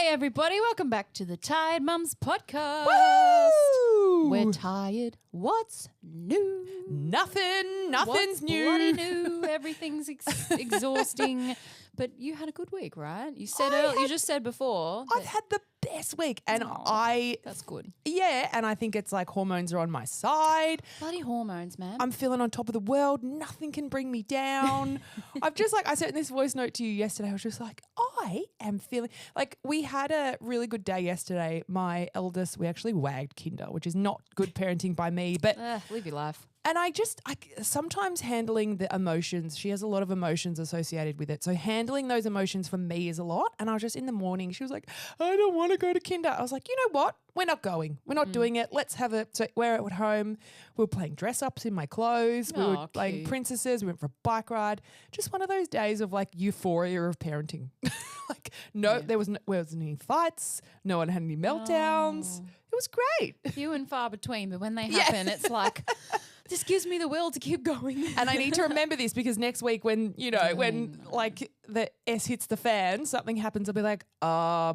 Hey everybody, welcome back to the Tired Mums podcast. Woo! We're tired. What's new? Nothing's What's new. bloody new? Everything's exhausting. But you had a good week, right? You said you just said before. I've had the best week, and That's good. yeah, and I think it's like hormones are on my side. Bloody hormones, man. I'm feeling on top of the world. Nothing can bring me down. I've just I said in this voice note to you yesterday, I was just like, I am feeling like we had a really good day yesterday. My eldest, we actually wagged Kinder, which is not good parenting by me, but Live your life. and I sometimes handling the emotions, she has a lot of emotions associated with it. So handling those emotions for me is a lot. And I was just in the morning, she was like, I don't want to go to Kinder. I was like, you know what? We're not going. We're not doing it. Let's have it. So we're at home. We were playing dress ups in my clothes. We were playing cute. princesses. We went for a bike ride. Just one of those days of like euphoria of parenting. There wasn't any fights. No one had any meltdowns. It was great. Few and far between, but when they happen, it's like, this gives me the will to keep going. And I need to remember this because next week when like the S hits the fan, something happens, I'll be like,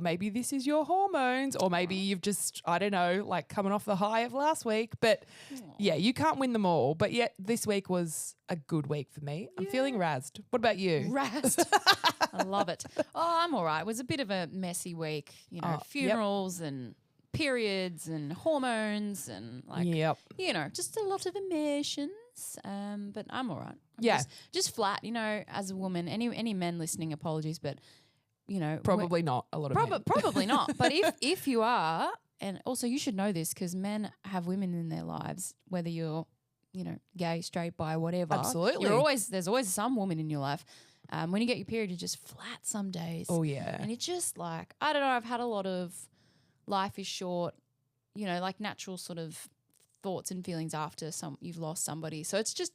maybe this is your hormones, or maybe you've just, I don't know, like coming off the high of last week. But yeah, you can't win them all. But yet this week was a good week for me. I'm feeling razzed. What about you? Razzed. I love it. Oh, I'm all right. It was a bit of a messy week, funerals and periods and hormones and just a lot of emotions. But I'm all right. I'm just flat, as a woman. Any men listening, apologies, but Probably not a lot of men. Probably not. But if you are, and also you should know this because men have women in their lives, whether you're gay, straight, bi, whatever. Absolutely. There's always some woman in your life. When you get your period, you're just flat some days. Oh yeah. And it's just like, I don't know, I've had a lot of life is short, like natural sort of thoughts and feelings after you've lost somebody. So it's just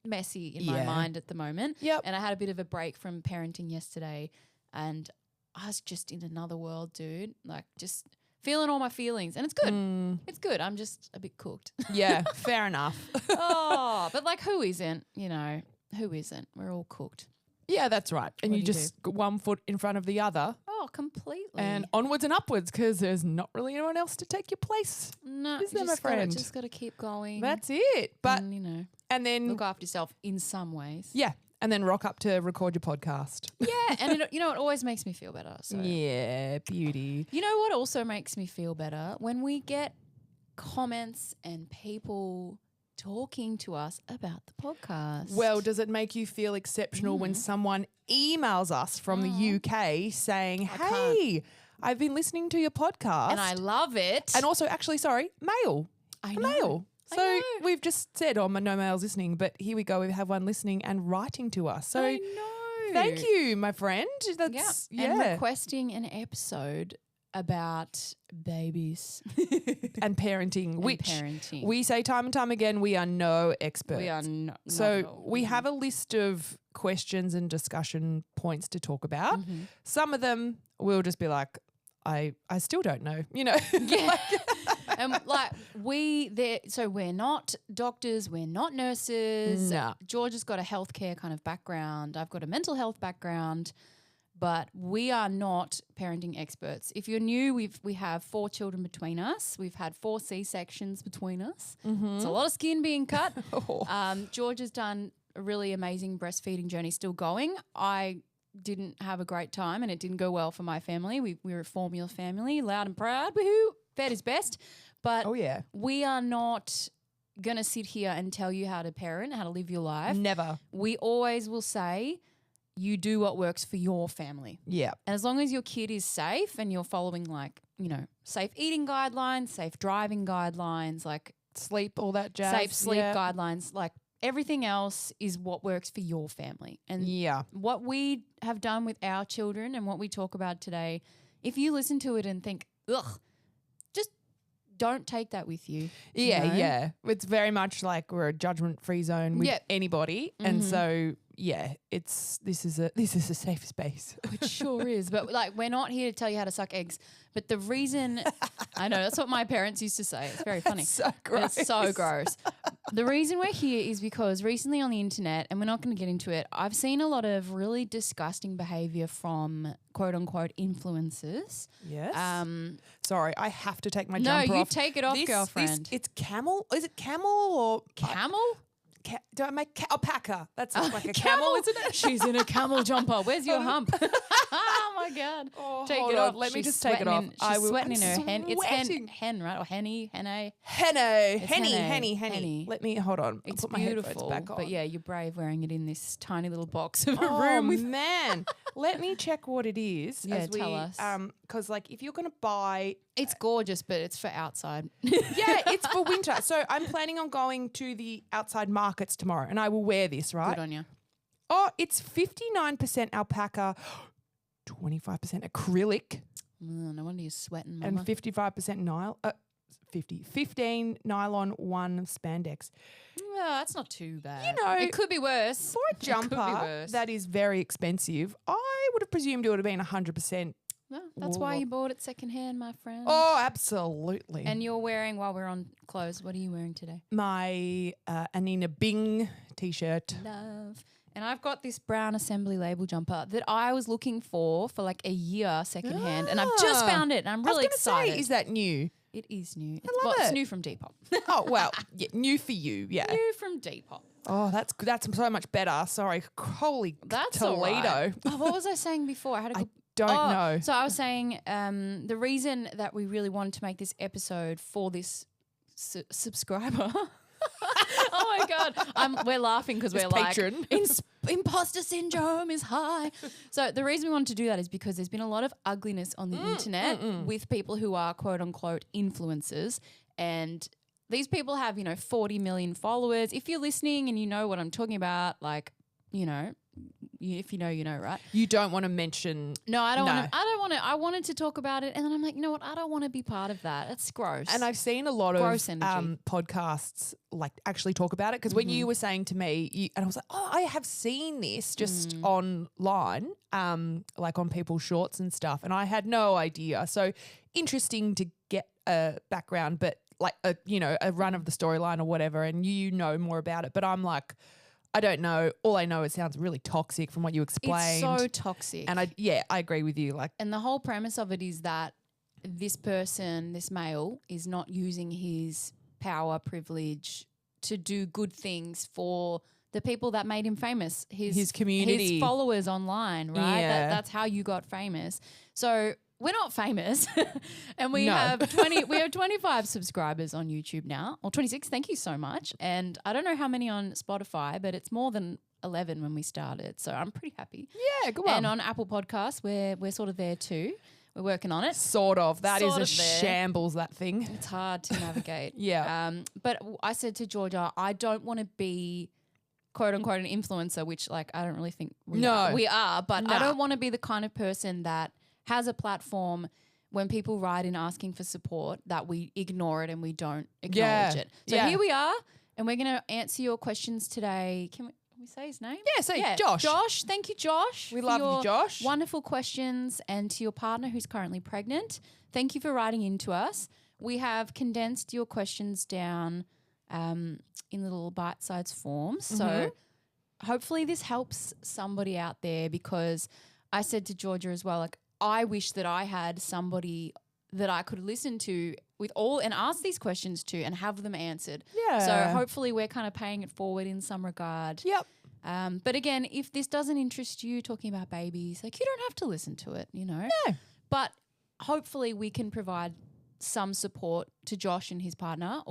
messy in my mind at the moment. Yep. And I had a bit of a break from parenting yesterday and I was just in another world, dude. Like just feeling all my feelings. And it's good. It's good. I'm just a bit cooked. Yeah, fair enough. But like who isn't, who isn't? We're all cooked. Yeah, that's right. And What you do you just got one foot in front of the other. Oh, completely. And onwards and upwards because there's not really anyone else to take your place. No, Is there, my friend? Just got to keep going. That's it. But and then look after yourself in some ways. Yeah, and then rock up to record your podcast. Yeah, and it always makes me feel better. So. Yeah, beauty. You know what also makes me feel better? When we get comments and people talking to us about the podcast. Well, does it make you feel exceptional when someone emails us from the UK saying, hey, I've been listening to your podcast. And I love it. And also, actually, mail. I A know. mail. I So know. we've just said, no mail's listening, but here we go. We have one listening and writing to us. So I know. thank you, my friend. That's, And requesting an episode about babies and parenting, which parenting. we say time and time again, we are no experts. We are not. So we have a list of questions and discussion points to talk about. Some of them we'll just be like, I still don't know, Yeah. And so we're not doctors, we're not nurses. No. George has got a healthcare kind of background. I've got a mental health background, but we are not parenting experts. If you're new, we have 4 children between us. We've had 4 C-sections between us. It's a lot of skin being cut. George has done a really amazing breastfeeding journey, still going. I didn't have a great time and it didn't go well for my family. We were a formula family, loud and proud, woohoo, fed is best. But we are not going to sit here and tell you how to parent, how to live your life. Never. We always will say you do what works for your family. Yeah. And as long as your kid is safe and you're following safe eating guidelines, safe driving guidelines, like Sleep, all that jazz. safe sleep guidelines, like everything else is what works for your family. And what we have done with our children and what we talk about today, if you listen to it and think, ugh, just don't take that with you. Yeah. It's very much like we're a judgment-free zone with anybody. And so, this is a safe space. It sure is. But we're not here to tell you how to suck eggs. But the reason, I know, that's what my parents used to say. It's very funny. So gross. It's so gross. The reason we're here is because recently on the internet, and we're not going to get into it, I've seen a lot of really disgusting behavior from quote unquote influencers. Yes. Sorry, I have to take my no, jumper off. you take it off, girlfriend. It's camel. Is it camel or camel? Do I make alpaca? That's like a camel, isn't it? She's in a camel jumper. Where's your hump? Oh my God. Oh, take hold it on. off. Let me She's just take it off. She's sweating in her hen. It's sweating. hen, right? Or henny. Henny. Let me hold on. It's I'll put beautiful. my headphones back on. But yeah, you're brave wearing it in this tiny little box of a Oh room with man, let me check what it is. Yeah, as tell us. Because like if you're gonna buy, It's gorgeous, but it's for outside. yeah, it's for winter. So I'm planning on going to the outside markets tomorrow, and I will wear this. Right? Good on you. Oh, it's 59% alpaca, 25% acrylic, No wonder you're sweating, mama. and 55% nylon. 15 nylon, 1 spandex. Well, that's not too bad. You know, it could be worse. For a It could be jumper worse. that is very expensive, I would have presumed it would have been 100%. No, that's why you bought it secondhand, my friend. Oh, absolutely. And you're wearing, while we're on clothes, what are you wearing today? My Anina Bing t-shirt. Love. And I've got this brown assembly label jumper that I was looking for like a year secondhand, and I've just found it, and I'm really excited. Say, is that new? It is new. love It's it. new from Depop. Oh, well, yeah, new for you, yeah. New from Depop. Oh, that's so much better. Sorry. Holy That's Toledo. all right. Oh, what was I saying before? I had a good Don't know. So I was saying the reason that we really wanted to make this episode for this subscriber. Oh my God. We're laughing because we're patron. like, imposter syndrome is high. So the reason we wanted to do that is because there's been a lot of ugliness on the internet with people who are quote unquote influencers. And these people have, 40 million followers. If you're listening and you know what I'm talking about, like, if you know, you know, right? You don't want to mention. No, I don't want to. I wanted to talk about it, and then I'm like, you know what? I don't want to be part of that. It's gross. And I've seen a lot Gross of energy. podcasts like actually talk about it because when you were saying to me, and I was like, oh, I have seen this just online, like on people's shorts and stuff, and I had no idea. So interesting to get a background, but like a run of the storyline or whatever, and you know more about it. But I'm like, I don't know. All I know, it sounds really toxic from what you explained. It's so toxic. And I agree with you. Like, and the whole premise of it is that this person, this male, is not using his power, privilege to do good things for the people that made him famous. His community. His followers online, right? Yeah. That's how you got famous. So we're not famous, and we No. have 25 subscribers on YouTube now, or 26. Thank you so much. And I don't know how many on Spotify, but it's more than 11 when we started. So I'm pretty happy. yeah, go on. And on Apple Podcasts, we're sort of there too. We're working on it. Sort of. That is Sort a of there. shambles, that thing. It's hard to navigate. Yeah. But I said to Georgia, I don't want to be quote unquote an influencer, which like I don't really think we are, but I Nah. don't want to be the kind of person that has a platform when people write in asking for support that we ignore it and we don't acknowledge it. So here we are, and we're going to answer your questions today. Can we say his name? Yeah, say Josh. Josh, thank you, Josh. We for love you, your Josh. Wonderful questions, and to your partner who's currently pregnant, thank you for writing into us. We have condensed your questions down in little bite-sized forms. So hopefully this helps somebody out there, because I said to Georgia as well, like, I wish that I had somebody that I could listen to and ask these questions to and have them answered. Yeah. So hopefully we're kind of paying it forward in some regard. Yep. But again, if this doesn't interest you, talking about babies, like, you don't have to listen to it, No. But hopefully we can provide some support to Josh and his partner,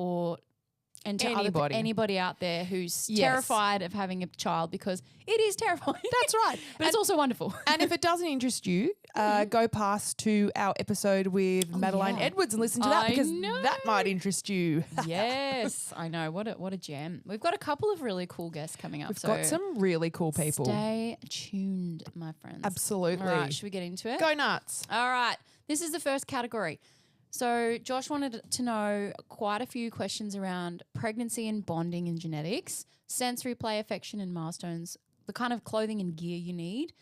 and to anybody out there who's terrified of having a child, because it is terrifying. That's right. But it's also wonderful. And if it doesn't interest you, go past to our episode with Madeline Edwards and listen to that, because that might interest you. Yes, I know. What a gem. We've got a couple of really cool guests coming up. We've got some really cool people. Stay tuned, my friends. Absolutely. All right, should we get into it? Go nuts. All right. This is the first category. So Josh wanted to know quite a few questions around pregnancy and bonding and genetics, sensory play, affection and milestones, the kind of clothing and gear you need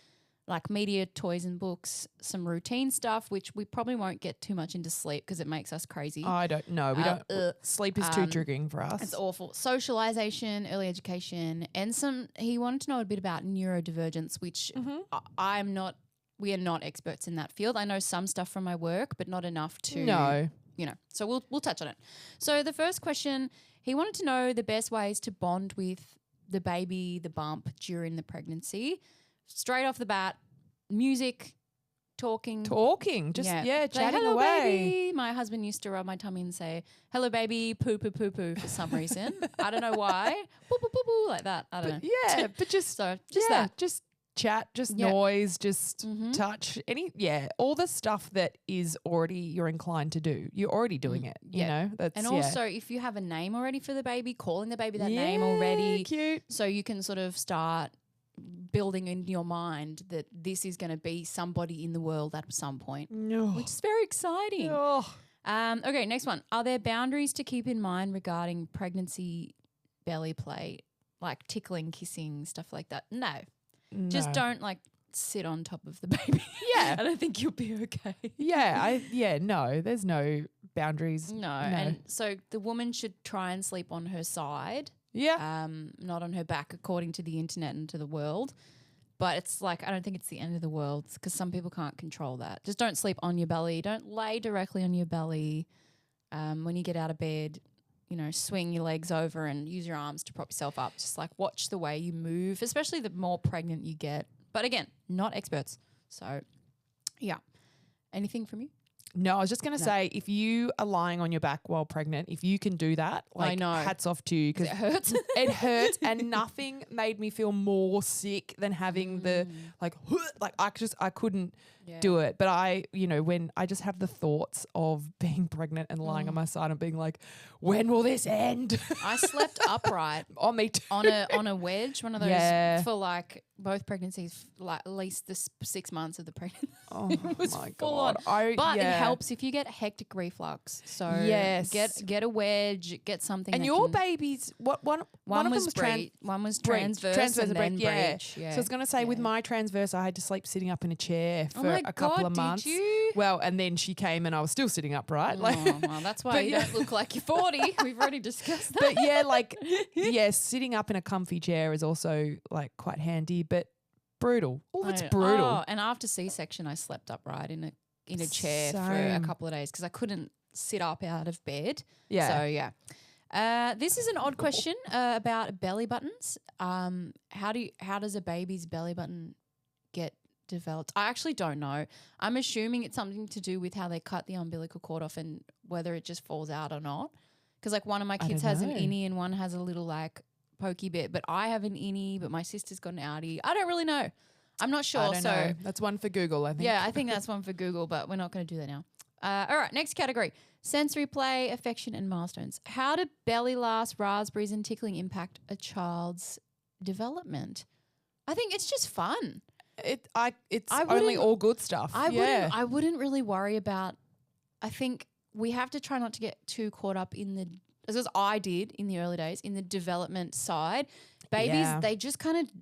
like media, toys and books, some routine stuff, which we probably won't get too much into sleep because it makes us crazy. I don't know. We don't. Sleep is too triggering for us. It's awful. Socialization, early education, and he wanted to know a bit about neurodivergence, which we are not experts in that field. I know some stuff from my work, but not enough to so we'll touch on it. So the first question, he wanted to know the best ways to bond with the baby, the bump during the pregnancy. Straight off the bat, music, talking, just say, chatting hello, away. Baby. My husband used to rub my tummy and say, "Hello, baby, poo, poo, poo, poo," for some reason. I don't know why, poo, poo, poo, poo, like that. I don't know. Yeah, but just that, just chat, just noise, just touch, all the stuff that is already you're inclined to do. You're already doing it, you know. And also, if you have a name already for the baby, calling the baby that name already, cute. So you can sort of start building in your mind that this is going to be somebody in the world at some point, which is very exciting. Okay, next one. Are there boundaries to keep in mind regarding pregnancy belly play, like tickling, kissing, stuff like that? No. Just don't like sit on top of the baby. Yeah. I don't think you'll be okay. No, there's no boundaries. No. And so the woman should try and sleep on her side. Yeah. Not on her back, according to the internet and to the world. But it's like, I don't think it's the end of the world because some people can't control that. Just don't sleep on your belly. Don't lay directly on your belly. When you get out of bed, swing your legs over and use your arms to prop yourself up. Just like watch the way you move, especially the more pregnant you get. But again, not experts. So, yeah. Anything from you? No, I was just going to say, if you are lying on your back while pregnant, if you can do that, I know. hats off to you because it hurts. It hurts, and nothing made me feel more sick than having the I couldn't do it. But when I just have the thoughts of being pregnant and lying on my side and being like, when will this end? I slept upright on me too. on a wedge, one of those for like both pregnancies, like at least the 6 months of the pregnancy. Oh it was my full God. on. But it helps if you get hectic reflux. So get a wedge, get something. And your babies, one of them was one was transverse and then breech. Yeah. So I was going to say with my transverse, I had to sleep sitting up in a chair for a couple of months. Did you? Well, and then she came and I was still sitting upright. Well, that's why you don't look like you're 40. We've already discussed that. But sitting up in a comfy chair is also like quite handy, but brutal. Oh, it's brutal. Oh, and after C-section, I slept upright in a chair for a couple of days because I couldn't sit up out of bed. Yeah. So, yeah. This is an odd question about belly buttons. How does a baby's belly button get developed? I actually don't know. I'm assuming it's something to do with how they cut the umbilical cord off and whether it just falls out or not. Because like one of my kids has an innie and one has a little like pokey bit, but I have an innie, but my sister's got an outie. I don't really know. I'm not sure. I don't know. That's one for Google, I think. Yeah, I think that's one for Google, but we're not going to do that now. All right, next category. Sensory play, affection and milestones. How do belly laughs, raspberries and tickling impact a child's development? I think it's just fun. It's only all good stuff. I wouldn't really worry about, I think we have to try not to get too caught up in the, as I did in the early days, in the development side. Babies, they just kind of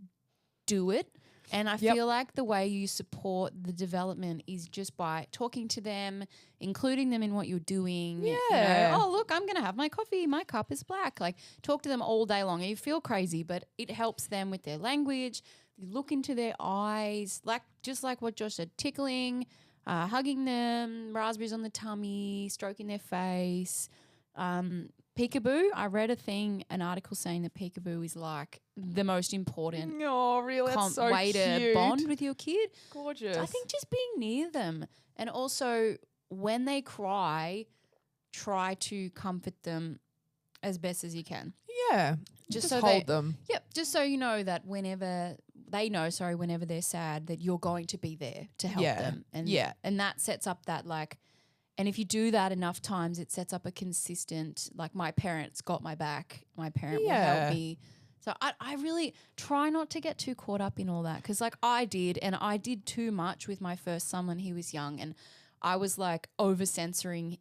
do it. And I feel like the way you support the development is just by talking to them, including them in what you're doing. Yeah. Oh, look, I'm going to have my coffee. My cup is black. Like talk to them all day long. You feel crazy, but it helps them with their language. You look into their eyes, just like what Josh said, tickling, hugging them, raspberries on the tummy, stroking their face. Peekaboo, I read an article saying that peekaboo is like the most important That's so way cute. to bond with your kid. Gorgeous. I think just being near them, and also when they cry, try to comfort them as best as you can. Yeah. Just so hold them. Yep. Just so you know that whenever they're sad, that you're going to be there to help them. And that sets up that like, and if you do that enough times, it sets up a consistent, like my parents got my back, my parent will help me. So I really try not to get too caught up in all that because like I did too much with my first son when he was young, and I was like censoring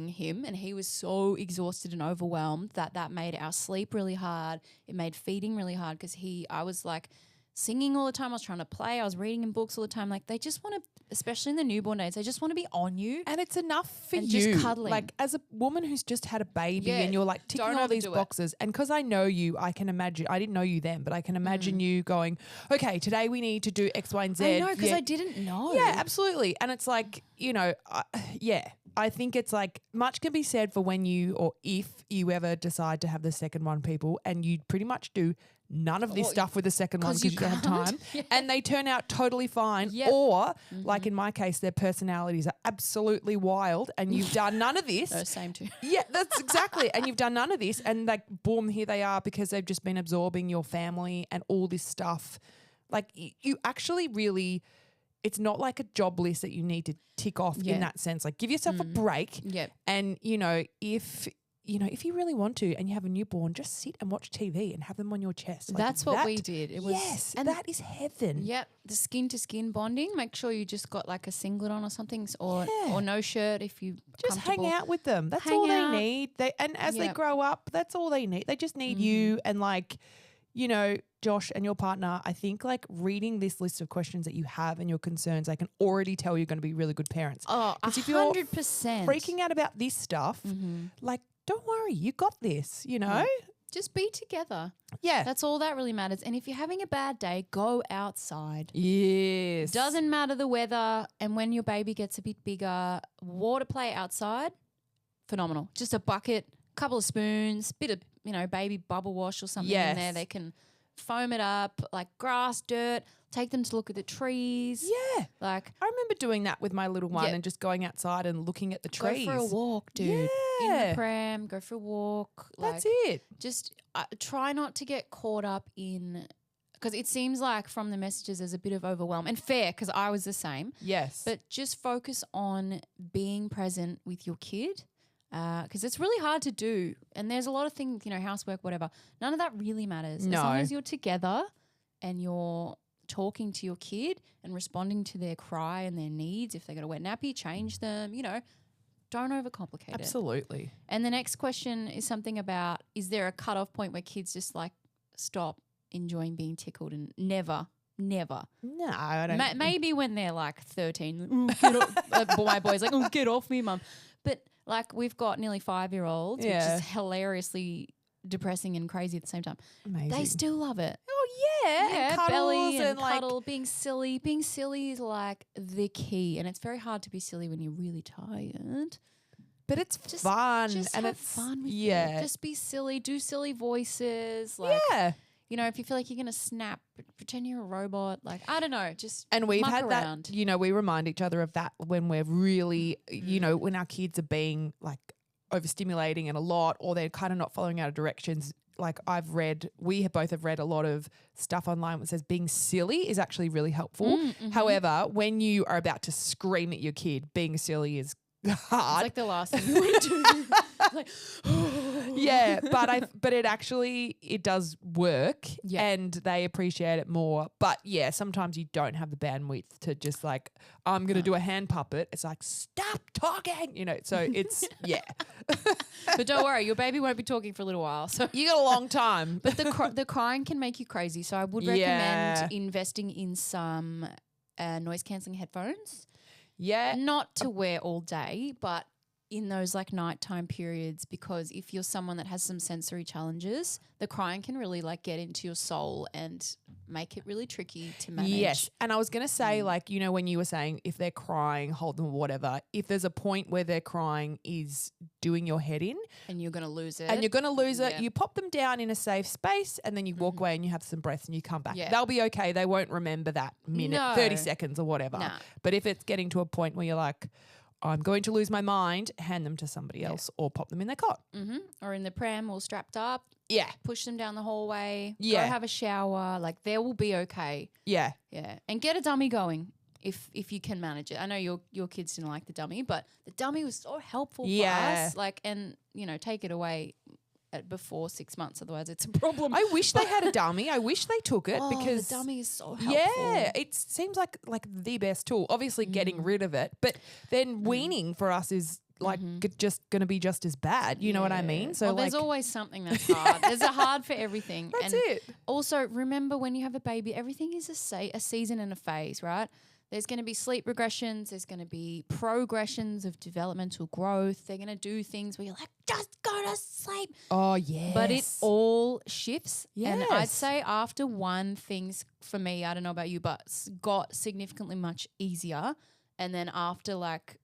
him, and he was so exhausted and overwhelmed that made our sleep really hard. It made feeding really hard because I was like singing all the time. I was trying to play. I was reading in books all the time. Like they just want to, especially in the newborn days, they just want to be on you. And it's enough for And you. just cuddling. Like as a woman who's just had a baby Yeah, and you're like ticking don't all these overdo it. boxes. And because I know you, I can imagine, I didn't know you then, but I can imagine you going, okay, today we need to do X, Y, and Z. I know, because Yeah. I didn't know. Yeah, absolutely. And it's like, you know, I think it's like much can be said for when you or if you ever decide to have the second one, people, and you pretty much do none of this Or- stuff with the second one 'cause because you you don't have can't. time and they turn out totally fine. Yep. Or like in my case, their personalities are absolutely wild and you've done none of this. No, same too. Yeah, that's exactly. And you've done none of this and like, boom, here they are because they've just been absorbing your family and all this stuff. Like you actually really, it's not like a job list that you need to tick off Yeah. in that sense. Like give yourself a break. Yep. And, if you really want to and you have a newborn, just sit and watch TV and have them on your chest. Like That's what we did. It was, yes, and that is heaven. Yep, the skin to skin bonding. Make sure you just got like a singlet on or something, or Yeah. no shirt if you Just hang comfortable. out with them. That's Hang all out. they need. And as they Yep. grow up, that's all they need. They just need you and like, Josh and your partner, I think like reading this list of questions that you have and your concerns, I can already tell you're going to be really good parents. Oh, 'Cause if you're 100%. Freaking out about this stuff, like, don't worry, you got this, Just be together. Yeah. That's all that really matters. And if you're having a bad day, go outside. Yes. Doesn't matter the weather. And when your baby gets a bit bigger, water play outside, phenomenal. Just a bucket, couple of spoons, bit of, baby bubble wash or something in there. Yes. They can foam it up, like grass, dirt, take them to look at the trees. Yeah. Like, I remember doing that with my little one Yep. and just going outside and looking at the trees. go for a walk, dude. In Yeah. the pram, go for a walk. That's like, it. Just try not to get caught up in, because it seems like from the messages there's a bit of overwhelm, and fair, because I was the same. Yes. But just focus on being present with your kid, because it's really hard to do. And there's a lot of things, housework, whatever. None of that really matters. No. As long as you're together and you're talking to your kid and responding to their cry and their needs. If they got a wet nappy, change them, don't overcomplicate it. Absolutely. And the next question is something about, is there a cutoff point where kids just like stop enjoying being tickled? And never. No, I don't. Maybe when they're like 13, get off, my boy's like, oh, get off me, mum. But like we've got nearly 5-year-olds, Yeah. which is hilariously depressing and crazy at the same time. Amazing. They still love it. Oh yeah, and belly cuddles and like cuddle, being silly. Being silly is like the key, and it's very hard to be silly when you're really tired. but it's Just- fun Just and have it's fun with yeah. it. Just be silly. Do silly voices. Like, yeah. if you feel like you're going to snap, pretend you're a robot. Like, I don't know. Just And we've muck had around. that, we remind each other of that when we're really, when our kids are being like overstimulating and a lot, or they're kind of not following our directions. Like we have both read a lot of stuff online that says being silly is actually really helpful. However, when you are about to scream at your kid, being silly is hard. It's like the last thing you want to do. Like, Yeah, but it does work, Yeah. and they appreciate it more. But yeah, sometimes you don't have the bandwidth to just like, I'm going to do a hand puppet. It's like, stop talking, so it's, yeah. but don't worry, your baby won't be talking for a little while. So, You got a long time. but the crying can make you crazy. So I would Yeah. recommend investing in some noise cancelling headphones. Yeah. Not to wear all day, but in those like nighttime periods, because if you're someone that has some sensory challenges, the crying can really like get into your soul and make it really tricky to manage. Yes. And I was going to say, like, when you were saying if they're crying, hold them or whatever, if there's a point where their crying is doing your head in And you're going to lose it. and you're going to lose it, Yeah. you pop them down in a safe space and then you walk away and you have some breath and you come back. Yeah. They'll be okay. They won't remember that minute, No. 30 seconds or whatever. Nah. But if it's getting to a point where you're like, I'm going to lose my mind, hand them to somebody else or pop them in their cot. Or in the pram, all strapped up. Yeah. Push them down the hallway. Yeah. Go have a shower. Like, they will be okay. Yeah. Yeah. And get a dummy going if you can manage it. I know your kids didn't like the dummy, but the dummy was so helpful for us. Like, and, take it away before 6 months. Otherwise, it's a problem. I wish they had a dummy. I wish they took it because the dummy is so helpful. yeah, it seems like the best tool. Obviously, getting rid of it, but then weaning for us is just going to be just as bad. You know what I mean? So well, there's always something that's hard. There's a hard for everything. That's and it. Also, remember when you have a baby, everything is a season and a phase, right? There's going to be sleep regressions. There's going to be progressions of developmental growth. They're going to do things where you're like, just go to sleep. Oh, yes. But it all shifts. Yes. And I'd say after one, things for me, I don't know about you, but got significantly much easier. And then after like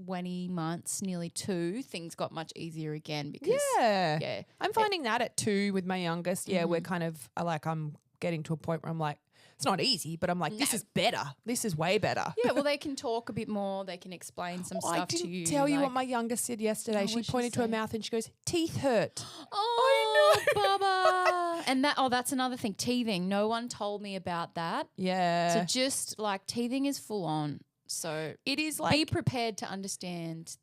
20 months, nearly 2, things got much easier again because I'm finding that at 2 with my youngest. Yeah, we're kind of like I'm getting to a point where I'm like, it's not easy, but I'm like, this is better. This is way better. Yeah, well, they can talk a bit more. They can explain some stuff to you. I didn't tell you what my youngest said yesterday. She pointed to her mouth and she goes, teeth hurt. Oh, Baba. And that's another thing, teething. No one told me about that. Yeah. So just like teething is full on. So it is like, be prepared to understand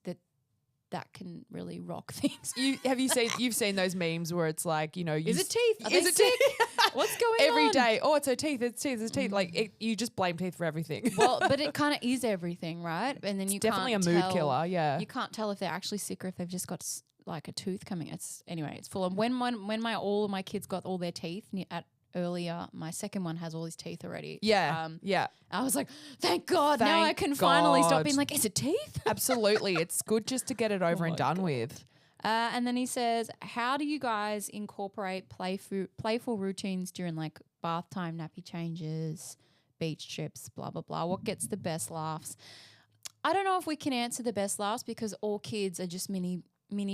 that can really rock things. You've seen those memes where it's like, you know, is it teeth? Is it teeth? What's going Every on? day? Oh, it's her teeth. It's teeth. It's teeth. Like you just blame teeth for everything. Well, but it kind of is everything, right? And then you definitely can't a mood killer. Yeah, you can't tell if they're actually sick or if they've just got like a tooth coming. It's full on. When all of my kids got all their teeth earlier, my second one has all his teeth already. Yeah. I was like, thank God. Now I can finally stop being like, is it teeth? Absolutely. It's good just to get it over and done with. And then he says, how do you guys incorporate playful routines during like bath time, nappy changes, beach trips, blah, blah, blah? What gets the best laughs? I don't know if we can answer the best laughs because all kids are just mini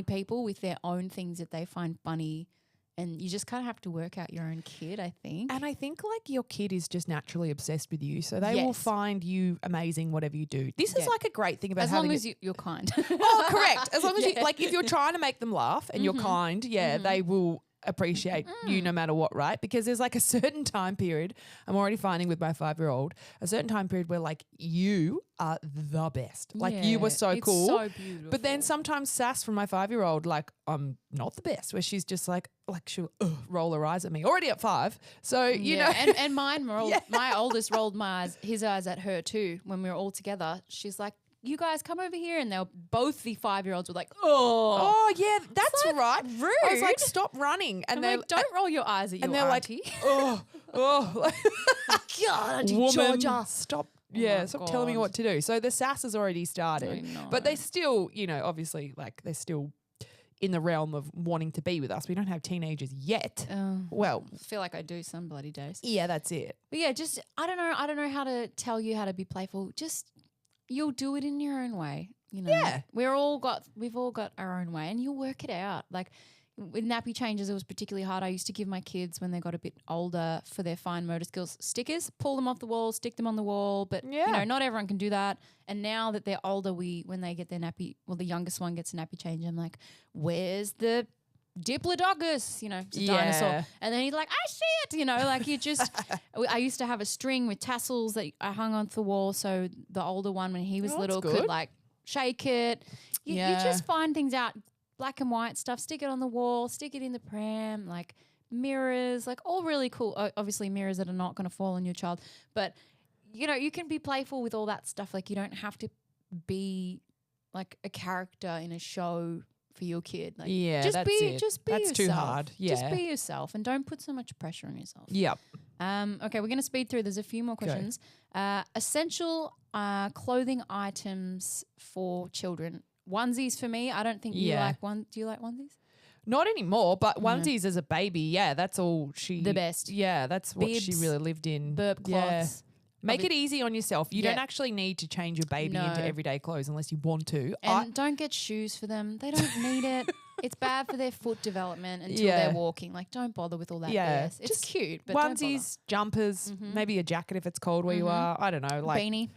people with their own things that they find funny. And you just kind of have to work out your own kid, I think. And I think like your kid is just naturally obsessed with you. So they will find you amazing whatever you do. This is like a great thing about having as long as you're kind. Oh, correct. As long as you, like if you're trying to make them laugh and you're kind, they will appreciate you no matter what, right? Because there's like a certain time period, I'm already finding with my 5-year-old, a certain time period where like you are the best. Like you were so cool. So beautiful. But then sometimes sass from my 5-year-old, like I'm not the best, where she's just like she'll roll her eyes at me already at 5. So, you know. And mine, my oldest rolled his eyes at her too when we were all together. She's like, you guys come over here, and both the 5-year-olds were like, oh yeah, that's like right. Rude. I was like, stop running, and they're like, don't roll your eyes at your auntie. Like, God, Auntie woman, Georgia, stop. Oh Stop telling me what to do. So the sass has already started, I know. but they still, you know, obviously, like they're still in the realm of wanting to be with us. We don't have teenagers yet. Well, I feel like I do some bloody days. Yeah, that's it. But yeah, just I don't know how to tell you how to be playful. Just you'll do it in your own way. You know, Yeah. we've all got our own way, and you'll work it out. Like with nappy changes, it was particularly hard. I used to give my kids when they got a bit older for their fine motor skills stickers, pull them off the wall, stick them on the wall. But you know, not everyone can do that. And now that they're older, when they get their nappy, well, the youngest one gets a nappy change. I'm like, where's the Diplodocus, you know, it's a dinosaur. And then he's like, I see it, you know, like you just, I used to have a string with tassels that I hung onto the wall. So the older one, when he was little, could like shake it. You just find things out, black and white stuff, stick it on the wall, stick it in the pram, like mirrors, like all really cool. Obviously mirrors that are not going to fall on your child. But, you know, you can be playful with all that stuff. Like you don't have to be like a character in a show for your kid. Like, just be that's yourself. too hard. Yeah. Just be yourself and don't put so much pressure on yourself. Yep. Okay, we're going to speed through. There's a few more questions. Essential clothing items for children. Onesies for me. I don't think you like one. Do you like onesies? Not anymore, but onesies as a baby, that's all the best. Yeah, that's what she really lived in. Burp cloths. Make it easy on yourself. You don't actually need to change your baby into everyday clothes unless you want to. And don't get shoes for them. They don't need it. It's bad for their foot development until they're walking. Like, don't bother with all that BS. It's just cute, but onesies, jumpers, maybe a jacket if it's cold where you are. I don't know, like beanie,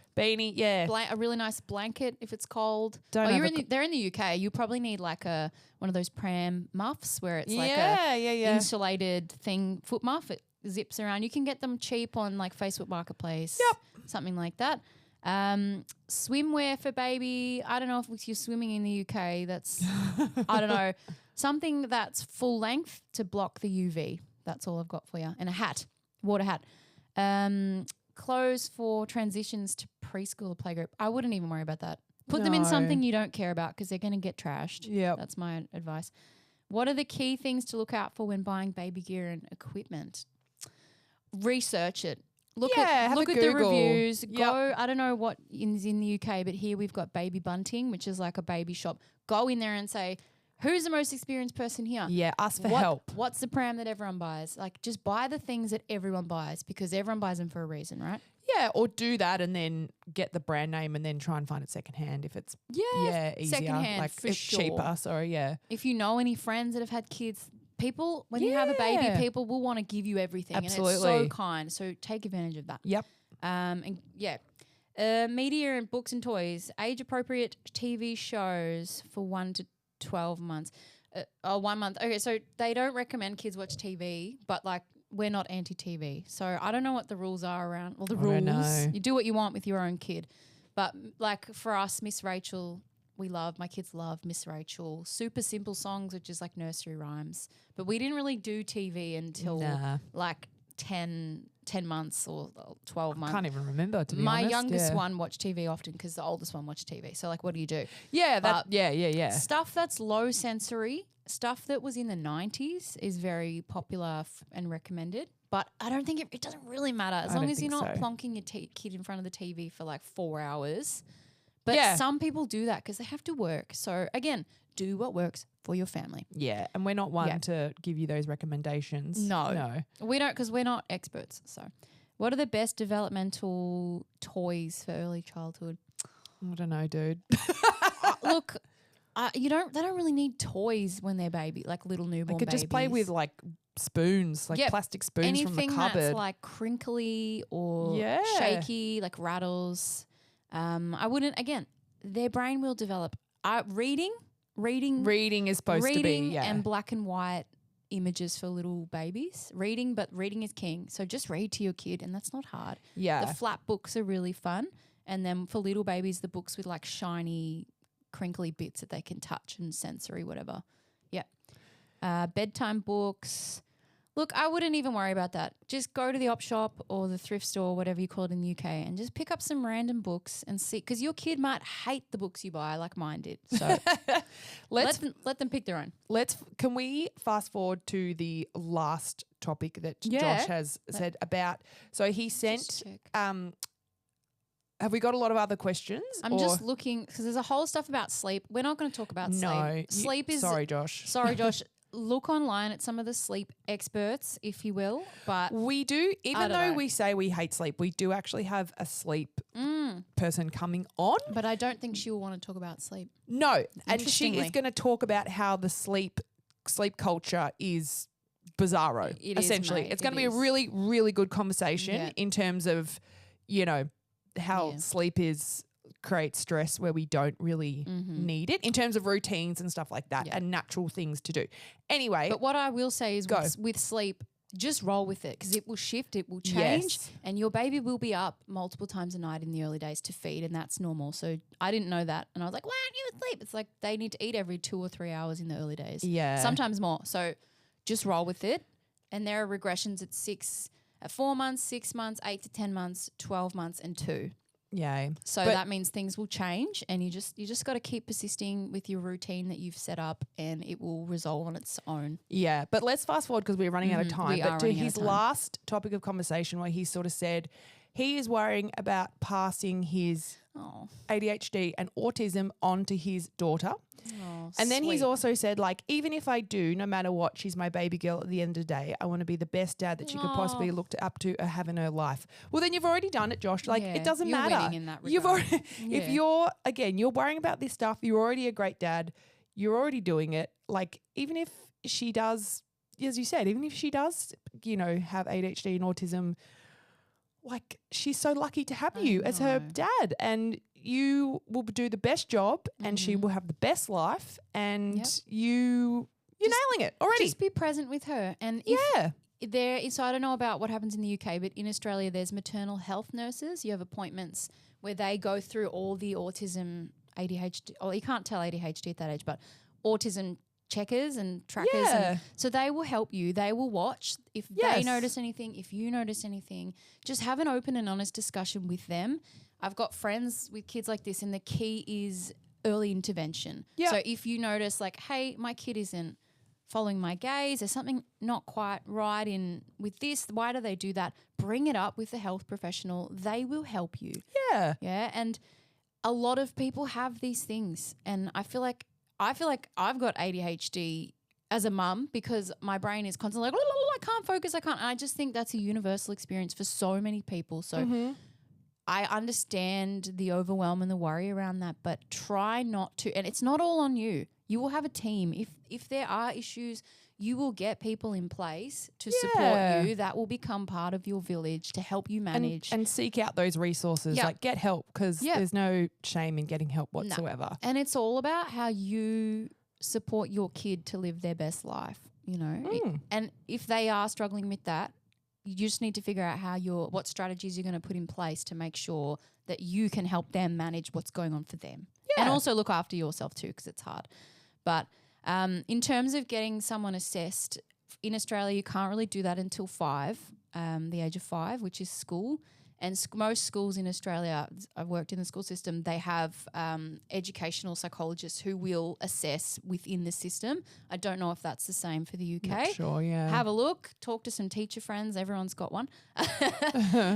a really nice blanket if it's cold. They're in the UK. You probably need like one of those pram muffs where it's like a insulated thing, foot muff. It zips around. You can get them cheap on like Facebook Marketplace. Something like that. Swimwear for baby. I don't know if you're swimming in the UK. That's I don't know. Something that's full length to block the UV. That's all I've got for you. And a hat, water hat. Clothes for transitions to preschool or playgroup. I wouldn't even worry about that. Put them in No. something you don't care about because they're going to get trashed. Yep. That's my advice. What are the key things to look out for when buying baby gear and equipment? Research it. Look have at a the Google. reviews. Yep. Go. I don't know what is in the UK, but here we've got Baby Bunting, which is like a baby shop. Go in there and say, who's the most experienced person here? Yeah, ask for help. What's the pram that everyone buys? Like, just buy the things that everyone buys because everyone buys them for a reason, right? Yeah, or do that and then get the brand name and then try and find it secondhand if it's easier, secondhand like for it's sure. cheaper. Sorry, yeah. If you know any friends that have had kids, people, when you have a baby, people will want to give you everything. And it's so Absolutely. kind. So take advantage of that. Yep. Media and books and toys, age appropriate TV shows for 1 to 12 months. 1 month. Okay, so they don't recommend kids watch TV, but like we're not anti-TV. So I don't know what the rules are around. Well, the rules. know. You do what you want with your own kid. But like for us, Miss Rachel, my kids love Miss Rachel. Super simple songs, which is like nursery rhymes. But we didn't really do TV until like 10 months or 12 months. I can't even remember, to be My honest. youngest one watched TV often because the oldest one watched TV. So like, what do you do? Yeah, Stuff that's low sensory, stuff that was in the 90s is very popular and recommended. But I don't think it doesn't really matter as long as you're not plonking your kid in front of the TV for like 4 hours. But some people do that because they have to work. So again, do what works for your family. Yeah, and we're not one to give you those recommendations. No. We don't because we're not experts. So what are the best developmental toys for early childhood? I don't know, dude. Look, they don't really need toys when they're baby, like little newborn They could just play with like spoons, like plastic spoons from the cupboard. Anything that's like crinkly or shaky, like rattles. I wouldn't, again, their brain will develop. Reading is supposed to be, and black and white images for little babies. But reading is king. So just read to your kid and that's not hard. Yeah. The flat books are really fun. And then for little babies, the books with like shiny, crinkly bits that they can touch and sensory, whatever. Yeah. Bedtime books. Look, I wouldn't even worry about that. Just go to the op shop or the thrift store, whatever you call it in the UK, and just pick up some random books and see, because your kid might hate the books you buy like mine did. So let them pick their own. Can we fast forward to the last topic that Josh has said about? So he sent. Have we got a lot of other questions? I'm just looking because there's a whole stuff about sleep. We're not going to talk about sleep. Sorry, Josh. Sorry, Josh. Look online at some of the sleep experts, if you will. But we do, even though we say we hate sleep, we do actually have a sleep person coming on. But I don't think she will want to talk about sleep. No, and she is going to talk about how the sleep culture is bizarro, essentially. It's going to be a really, really good conversation in terms of, how sleep creates stress where we don't really need it in terms of routines and stuff like that and natural things to do. Anyway. But what I will say is with sleep, just roll with it because it will shift, it will change and your baby will be up multiple times a night in the early days to feed and that's normal. So I didn't know that and I was like, why aren't you asleep? It's like they need to eat every 2 or 3 hours in the early days. Yeah. Sometimes more. So just roll with it. And there are regressions at 4 months, 6 months, 8 to 10 months, 12 months and 2. Yeah. So that means things will change and you just got to keep persisting with your routine that you've set up and it will resolve on its own. Yeah. But let's fast forward because we're running out of time. But to his last topic of conversation where he sort of said he is worrying about passing his ADHD and autism onto his daughter. Oh, and then he's also said, like, even if I do, no matter what, she's my baby girl at the end of the day. I want to be the best dad that she could possibly look up to or have in her life. Well, then you've already done it, Josh. Like, it doesn't matter. Winning in that regard. You've already, if you're worrying about this stuff, you're already a great dad. You're already doing it. Like, even if she does, as you said, even if she does, have ADHD and autism, like, she's so lucky to have you as her dad and you will do the best job and she will have the best life and you're nailing it already. Just be present with her. And so I don't know about what happens in the UK, but in Australia there's maternal health nurses. You have appointments where they go through all the autism, ADHD, or you can't tell ADHD at that age, but autism checkers and trackers. And so they will help you. They will watch if they notice anything, if you notice anything. Just have an open and honest discussion with them. I've got friends with kids like this, and the key is early intervention. Yeah. So if you notice like, hey, my kid isn't following my gaze, there's something not quite right in with this, why do they do that? Bring it up with the health professional. They will help you. Yeah. Yeah. And a lot of people have these things, and I feel like I've got ADHD as a mum because my brain is constantly like, I can't focus, I can't. And I just think that's a universal experience for so many people. So I understand the overwhelm and the worry around that, but try not to. And it's not all on you. You will have a team. If there are issues, you will get people in place to support you that will become part of your village to help you manage. And seek out those resources. Like get help because there's no shame in getting help whatsoever. And it's all about how you support your kid to live their best life, you know. And if they are struggling with that, you just need to figure out what strategies you're going to put in place to make sure that you can help them manage what's going on for them. Yeah. And also look after yourself too, because it's hard. But in terms of getting someone assessed, in Australia you can't really do that until 5, the age of 5, which is school. And most schools in Australia, I've worked in the school system, they have educational psychologists who will assess within the system. I don't know if that's the same for the UK. Not sure, yeah. Have a look, talk to some teacher friends. Everyone's got one.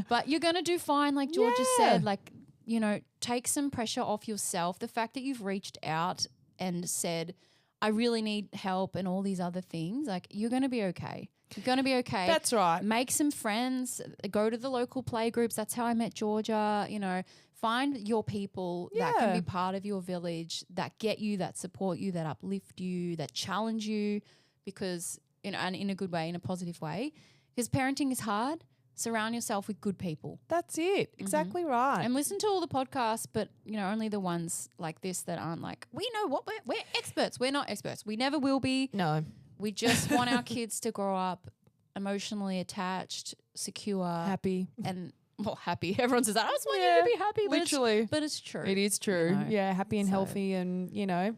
But you're going to do fine, like George just said. Like, you know, take some pressure off yourself. The fact that you've reached out and said, I really need help and all these other things, like you're going to be okay. You're going to be okay. That's right. Make some friends. Go to the local play groups. That's how I met Georgia. You know, find your people that can be part of your village, that get you, that support you, that uplift you, that challenge you, because, you know, and in a good way, in a positive way. Because parenting is hard. Surround yourself with good people. That's it. Exactly right. And listen to all the podcasts, but, you know, only the ones like this that aren't like, we know what we're experts. We're not experts. We never will be. No. We just want our kids to grow up emotionally attached, secure. Happy. And, well, happy. Everyone says that. I just want you to be happy. Literally. But it's true. It is true. You know? Yeah, happy and healthy and, you know.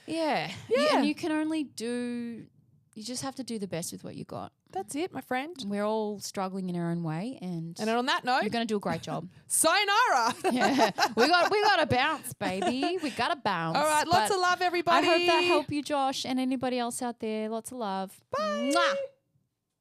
Yeah. And you can only you just have to do the best with what you got. That's it, my friend. We're all struggling in our own way. And on that note, you're going to do a great job. Sayonara. Yeah. We got to bounce, baby. We got to bounce. All right. Lots of love, everybody. I hope that helped you, Josh, and anybody else out there. Lots of love. Bye. Mwah.